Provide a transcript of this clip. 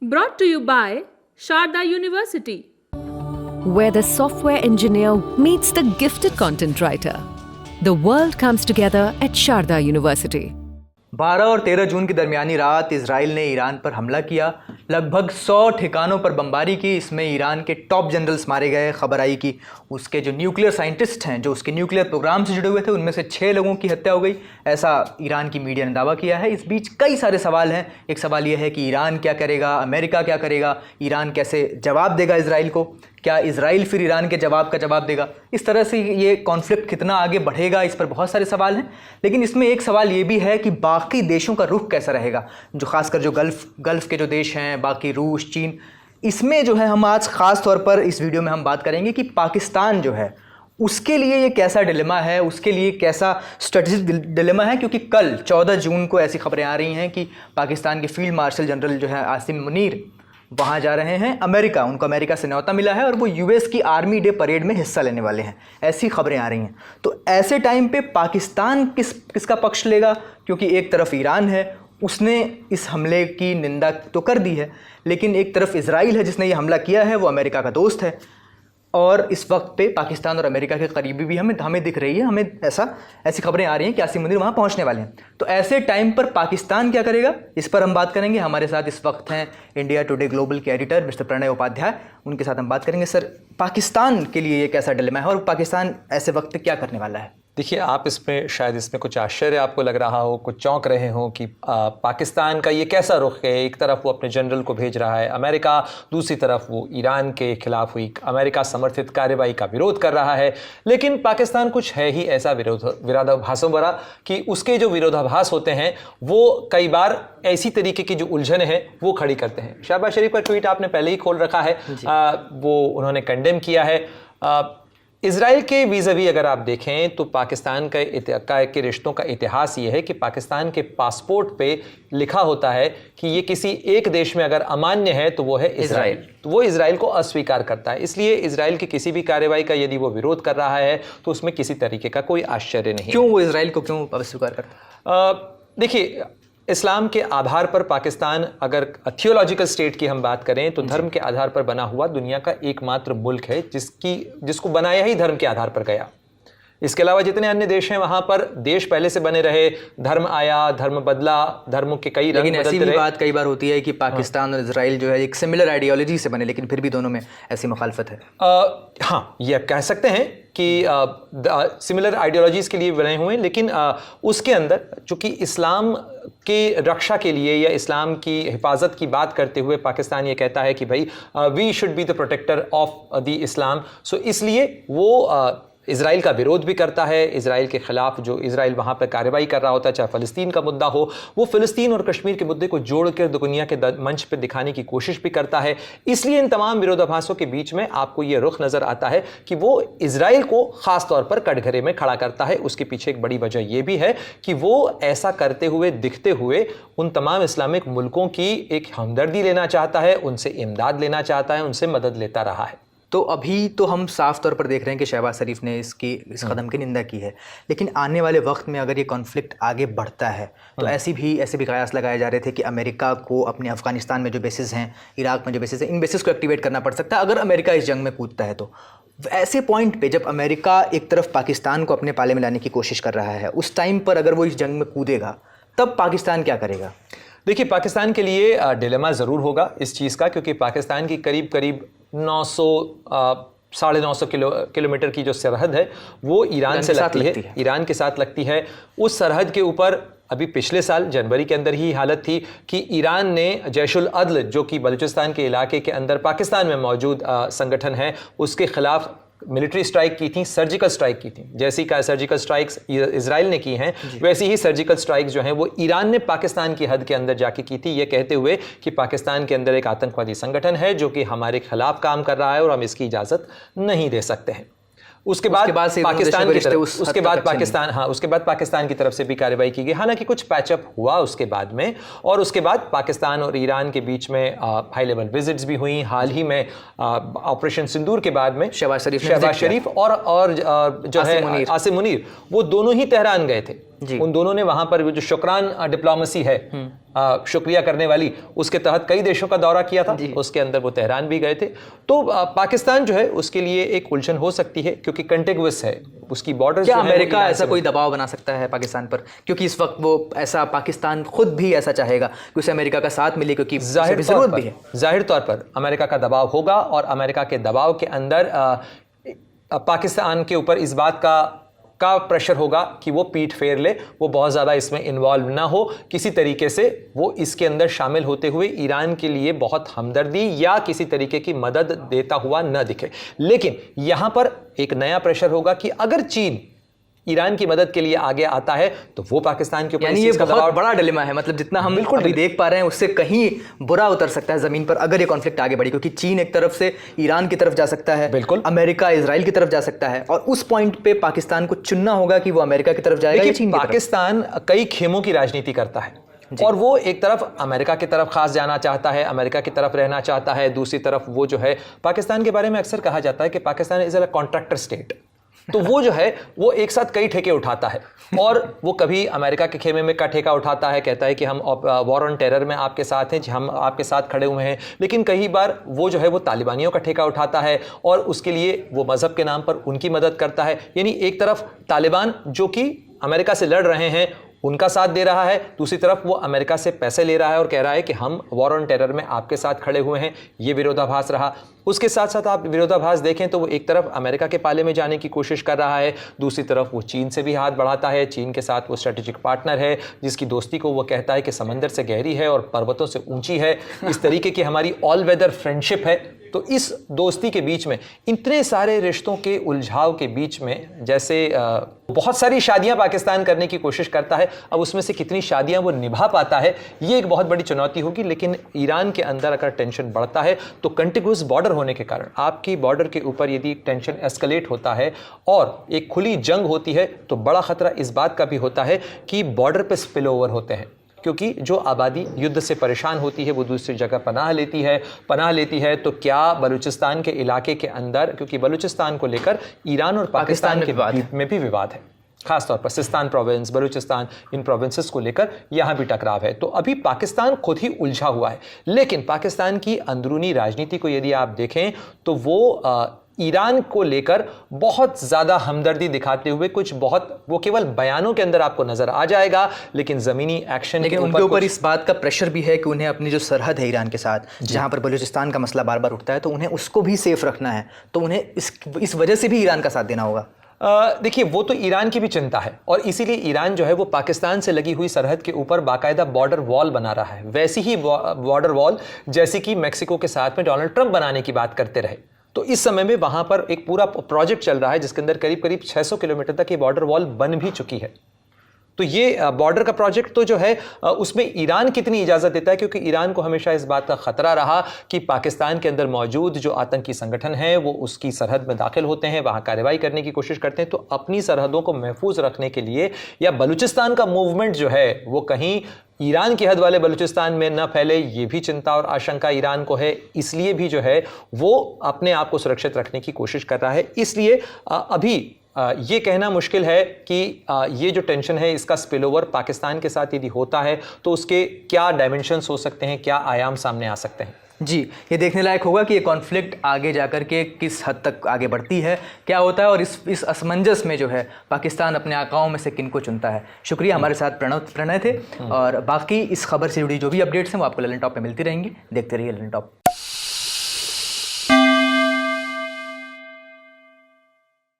Brought to you by Sharda University. Where the software engineer meets the gifted content writer. The world comes together at Sharda University. 12 और 13 जून की दरमियानी रात Israel ने Iran पर हमला किया। लगभग 100 ठिकानों पर बमबारी की। इसमें ईरान के टॉप जनरल्स मारे गए। खबर आई कि उसके जो न्यूक्लियर साइंटिस्ट हैं, जो उसके न्यूक्लियर प्रोग्राम से जुड़े हुए थे, उनमें से 6 लोगों की हत्या हो गई। ऐसा ईरान की मीडिया ने दावा किया है। इस बीच कई सारे सवाल हैं। एक सवाल यह है कि ईरान क्या करेगा, अमेरिका क्या करेगा, ईरान कैसे जवाब देगा इजराइल को, क्या इजराइल फिर ईरान के जवाब का जवाब देगा। इस तरह से ये कॉन्फ्लिक्ट कितना आगे बढ़ेगा, इस पर बहुत सारे सवाल हैं। लेकिन इसमें एक सवाल ये भी है कि बाकी देशों का रुख कैसा रहेगा, जो खासकर जो गल्फ़ के जो देश हैं, बाकी रूस, चीन, इसमें जो है हम आज ख़ास तौर पर इस वीडियो में हम बात करेंगे कि पाकिस्तान जो है उसके लिए ये कैसा डिलेमा है, उसके लिए कैसा स्ट्रेटेजिक डिलेमा है। क्योंकि कल 14 जून को ऐसी खबरें आ रही हैं कि पाकिस्तान के फील्ड मार्शल जनरल जो है आसिम मुनीर वहाँ जा रहे हैं अमेरिका। उनको अमेरिका से न्योता मिला है और वो यूएस की आर्मी डे परेड में हिस्सा लेने वाले हैं। ऐसी खबरें आ रही हैं। तो ऐसे टाइम पे पाकिस्तान किसका पक्ष लेगा? क्योंकि एक तरफ ईरान है, उसने इस हमले की निंदा तो कर दी है, लेकिन एक तरफ इजराइल है जिसने ये हमला किया है, वो अमेरिका का दोस्त है। और इस वक्त पे पाकिस्तान और अमेरिका के करीबी भी हमें दिख रही है। हमें ऐसी खबरें आ रही हैं कि आसिम मुनीर वहाँ पहुँचने वाले हैं। तो ऐसे टाइम पर पाकिस्तान क्या करेगा, इस पर हम बात करेंगे। हमारे साथ इस वक्त हैं इंडिया टुडे ग्लोबल के एडिटर मिस्टर प्रणय उपाध्याय, उनके साथ हम बात करेंगे। सर, पाकिस्तान के लिए ये कैसा डिलेमा है और पाकिस्तान ऐसे वक्त क्या करने वाला है? देखिए, आप शायद इसमें कुछ आश्चर्य आपको लग रहा हो, कुछ चौंक रहे हो कि पाकिस्तान का ये कैसा रुख है। एक तरफ वो अपने जनरल को भेज रहा है अमेरिका, दूसरी तरफ वो ईरान के खिलाफ हुई अमेरिका समर्थित कार्रवाई का विरोध कर रहा है। लेकिन पाकिस्तान कुछ है ही ऐसा विरोधाभासों भरा कि उसके जो विरोधाभास होते हैं वो कई बार ऐसी तरीके की जो उलझन है वो खड़ी करते हैं। शहबाज शरीफ का ट्वीट आपने पहले ही खोल रखा है, वो उन्होंने कंडेम किया है। इजराइल के वीज़ावी अगर आप देखें तो पाकिस्तान के रिश्तों का इतिहास ये है कि पाकिस्तान के पासपोर्ट पे लिखा होता है कि ये किसी एक देश में अगर अमान्य है तो वो है इजराइल। तो वो इजराइल को अस्वीकार करता है। इसलिए इजराइल की किसी भी कार्रवाई का यदि वो विरोध कर रहा है तो उसमें किसी तरीके का कोई आश्चर्य नहीं। क्यों वो इजराइल को क्यों अस्वीकार करता है? देखिए, इस्लाम के आधार पर पाकिस्तान, अगर थियोलॉजिकल स्टेट की हम बात करें तो धर्म के आधार पर बना हुआ दुनिया का एकमात्र मुल्क है जिसको बनाया ही धर्म के आधार पर गया। इसके अलावा जितने अन्य देश हैं वहां पर देश पहले से बने रहे, धर्म आया, धर्म बदला, धर्मों के कई रंग बदलते रहे। ऐसी भी बात कई बार होती है कि पाकिस्तान और इजराइल जो है एक सिमिलर आइडियोलॉजी से बने, लेकिन फिर भी दोनों में ऐसी मुखालफत है। हाँ, ये कह सकते हैं कि सिमिलर आइडियोलॉजीज़ के लिए बने हुए हैं, लेकिन उसके अंदर चूँकि इस्लाम की रक्षा के लिए या इस्लाम की हिफाजत की बात करते हुए पाकिस्तान ये कहता है कि भाई we should be the protector of the Islam. So इसलिए वो इजराइल का विरोध भी करता है। इजराइल के ख़िलाफ़ जो इजराइल वहाँ पर कार्रवाई कर रहा होता है, चाहे फ़लस्तीन का मुद्दा हो, वो फ़लस्तीन और कश्मीर के मुद्दे को जोड़कर दुनिया के मंच पर दिखाने की कोशिश भी करता है। इसलिए इन तमाम विरोधाभासों के बीच में आपको ये रुख नज़र आता है कि वो इजराइल को ख़ास तौर पर कटघरे में खड़ा करता है। उसके पीछे एक बड़ी वजह यह भी है कि वो ऐसा करते हुए, दिखते हुए उन तमाम इस्लामिक मुल्कों की एक हमदर्दी लेना चाहता है, उनसे इमदाद लेना चाहता है, उनसे मदद लेता रहा है। तो अभी तो हम साफ तौर पर देख रहे हैं कि शहबाज शरीफ ने इस कदम की निंदा की है, लेकिन आने वाले वक्त में अगर ये कॉन्फ्लिक्ट आगे बढ़ता है तो ऐसे भी कयास लगाए जा रहे थे कि अमेरिका को अपने अफगानिस्तान में जो बेसिस हैं, इराक में जो बेसिस हैं, इन बेसिस को एक्टिवेट करना पड़ सकता है अगर अमेरिका इस जंग में कूदता है। तो ऐसे पॉइंट पे जब अमेरिका एक तरफ पाकिस्तान को अपने पाले में लाने की कोशिश कर रहा है, उस टाइम पर अगर वो इस जंग में कूदेगा तब पाकिस्तान क्या करेगा? देखिए, पाकिस्तान के लिए डिलेमा ज़रूर होगा इस चीज़ का, क्योंकि पाकिस्तान की करीब 900-950 किलोमीटर की जो सरहद है वो ईरान से लगती है, ईरान के साथ लगती है। उस सरहद के ऊपर अभी पिछले साल जनवरी के अंदर ही हालत थी कि ईरान ने जैशुल अदल, जो कि बलूचिस्तान के इलाके के अंदर पाकिस्तान में मौजूद संगठन है, उसके खिलाफ मिलिट्री स्ट्राइक की थी, सर्जिकल स्ट्राइक की थी। जैसी का सर्जिकल स्ट्राइक्स इजराइल ने की हैं, वैसी ही सर्जिकल स्ट्राइक्स जो हैं वो ईरान ने पाकिस्तान की हद के अंदर जाके की थी, ये कहते हुए कि पाकिस्तान के अंदर एक आतंकवादी संगठन है जो कि हमारे खिलाफ काम कर रहा है और हम इसकी इजाज़त नहीं दे सकते हैं। उसके बाद पाकिस्तान की तरफ से भी कार्रवाई की गई। हालांकि कुछ पैचअप हुआ उसके बाद में, और उसके बाद पाकिस्तान और ईरान के बीच में हाई लेवल विजिट्स भी हुई। हाल ही में ऑपरेशन सिंदूर के बाद में शहबाज शरीफ और जो है आसिम मुनीर, वो दोनों ही तेहरान गए थे। जी। उन दोनों ने वहां पर जो शुक्रान डिप्लोमेसी है, शुक्रिया करने वाली, उसके तहत कई देशों का दौरा किया था। उसके अंदर वो तेहरान भी गए थे। तो पाकिस्तान जो है उसके लिए एक उलझन हो सकती है क्योंकि कंटिगुअस है, उसकी बॉर्डर। क्या अमेरिका ऐसा कोई दबाव बना सकता है पाकिस्तान पर, क्योंकि इस वक्त वो ऐसा पाकिस्तान खुद भी ऐसा चाहेगा कि उसे अमेरिका का साथ मिले, क्योंकि जरूरत भी है। जाहिर तौर पर अमेरिका का दबाव होगा और अमेरिका के दबाव के अंदर पाकिस्तान के ऊपर इस बात का प्रेशर होगा कि वो पीठ फेर ले, वो बहुत ज़्यादा इसमें इन्वॉल्व ना हो, किसी तरीके से वो इसके अंदर शामिल होते हुए ईरान के लिए बहुत हमदर्दी या किसी तरीके की मदद देता हुआ न दिखे। लेकिन यहाँ पर एक नया प्रेशर होगा कि अगर चीन ईरान की मदद के लिए आगे आता है तो वो पाकिस्तान के ऊपर, यानी ये बहुत बड़ा डिलेमा है। मतलब जितना हम अभी देख पा रहे हैं उससे कहीं बुरा उतर सकता है ज़मीन पर अगर ये कॉन्फ्लिक्ट आगे बढ़ी, क्योंकि चीन एक तरफ से ईरान की तरफ जा सकता है, बिल्कुल, अमेरिका इजराइल की तरफ जा सकता है, और उस पॉइंट पे पाकिस्तान को चुनना होगा कि वो अमेरिका की तरफ जाएगा या चीन की तरफ। पाकिस्तान कई खेमों की राजनीति करता है और वो एक तरफ अमेरिका की तरफ खास जाना चाहता है, अमेरिका की तरफ रहना चाहता है, दूसरी तरफ वो जो है पाकिस्तान के बारे में अक्सर कहा जाता है कि Pakistan is a contractor state. तो वो जो है वो एक साथ कई ठेके उठाता है और वो कभी अमेरिका के खेमे में का ठेका उठाता है, कहता है कि हम वॉर ऑन टेरर में आपके साथ हैं, हम आपके साथ खड़े हुए हैं। लेकिन कई बार वो जो है वो तालिबानियों का ठेका उठाता है और उसके लिए वो मज़हब के नाम पर उनकी मदद करता है। यानी एक तरफ तालिबान जो कि अमेरिका से लड़ रहे हैं उनका साथ दे रहा है, दूसरी तरफ वो अमेरिका से पैसे ले रहा है और कह रहा है कि हम वॉर ऑन टेरर में आपके साथ खड़े हुए हैं। ये विरोधाभास रहा। उसके साथ साथ आप विरोधाभास देखें तो वो एक तरफ अमेरिका के पाले में जाने की कोशिश कर रहा है, दूसरी तरफ वो चीन से भी हाथ बढ़ाता है। चीन के साथ वो स्ट्रेटेजिक पार्टनर है जिसकी दोस्ती को वो कहता है कि समंदर से गहरी है और पर्वतों से ऊंची है। इस तरीके की हमारी ऑल वेदर फ्रेंडशिप है। तो इस दोस्ती के बीच में, इतने सारे रिश्तों के उलझाव के बीच में, जैसे बहुत सारी शादियां पाकिस्तान करने की कोशिश करता है, अब उसमें से कितनी शादियां वो निभा पाता है ये एक बहुत बड़ी चुनौती होगी। लेकिन ईरान के अंदर अगर टेंशन बढ़ता है तो कंटिग्यूस बॉर्डर होने के कारण, आपकी बॉर्डर के ऊपर यदि टेंशन एस्केलेट होता है और एक खुली जंग होती है तो बड़ा खतरा इस बात का भी होता है कि बॉर्डर पे स्पिल ओवर होते हैं, क्योंकि जो आबादी युद्ध से परेशान होती है वो दूसरी जगह पनाह लेती है। तो क्या बलूचिस्तान के इलाके के अंदर, क्योंकि बलूचिस्तान को लेकर ईरान और पाकिस्तान के बीच में भी विवाद है, खासतौर पर सिस्तान प्रोविंस, बलूचिस्तान, इन प्रोविंसेस को लेकर यहाँ भी टकराव है। तो अभी पाकिस्तान खुद ही उलझा हुआ है। लेकिन पाकिस्तान की अंदरूनी राजनीति को यदि आप देखें तो वो ईरान को लेकर बहुत ज़्यादा हमदर्दी दिखाते हुए वो केवल बयानों के अंदर आपको नजर आ जाएगा, लेकिन ज़मीनी एक्शन, लेकिन उनके ऊपर इस बात का प्रेशर भी है कि उन्हें अपनी जो सरहद है ईरान के साथ, जहां पर बलूचिस्तान का मसला बार बार उठता है, तो उन्हें उसको भी सेफ रखना है। तो उन्हें इस वजह से भी ईरान का साथ देना होगा। देखिए, वो तो ईरान की भी चिंता है और इसीलिए ईरान जो है वो पाकिस्तान से लगी हुई सरहद के ऊपर बाकायदा बॉर्डर वॉल बना रहा है, वैसी ही बॉर्डर वॉल जैसी कि मैक्सिको के साथ में डोनाल्ड ट्रंप बनाने की बात करते रहे। तो इस समय में वहां पर एक पूरा प्रोजेक्ट चल रहा है जिसके अंदर करीब करीब 600 किलोमीटर तक ये बॉर्डर वॉल बन भी चुकी है। तो ये बॉर्डर का प्रोजेक्ट तो जो है उसमें ईरान कितनी इजाज़त देता है, क्योंकि ईरान को हमेशा इस बात का खतरा रहा कि पाकिस्तान के अंदर मौजूद जो आतंकी संगठन है वो उसकी सरहद में दाखिल होते हैं, वहाँ कार्रवाई करने की कोशिश करते हैं। तो अपनी सरहदों को महफूज रखने के लिए या बलूचिस्तान का मूवमेंट जो है वो कहीं ईरान की हद वाले बलूचिस्तान में न फैले, ये भी चिंता और आशंका ईरान को है। इसलिए भी जो है वो अपने आप को सुरक्षित रखने की कोशिश कर रहा है। इसलिए अभी ये कहना मुश्किल है कि ये जो टेंशन है इसका स्पिल ओवर पाकिस्तान के साथ यदि होता है तो उसके क्या डायमेंशंस हो सकते हैं, क्या आयाम सामने आ सकते हैं। जी, ये देखने लायक होगा कि ये कॉन्फ्लिक्ट आगे जाकर के किस हद तक आगे बढ़ती है, क्या होता है, और इस असमंजस में जो है पाकिस्तान अपने आकाओं में से किन को चुनता है। शुक्रिया, हमारे साथ प्रणय थे। और बाकी इस खबर से जुड़ी जो भी अपडेट्स हैं वो आपको ललन टॉप पे मिलती रहेंगी। देखते रहिए ललन टॉप।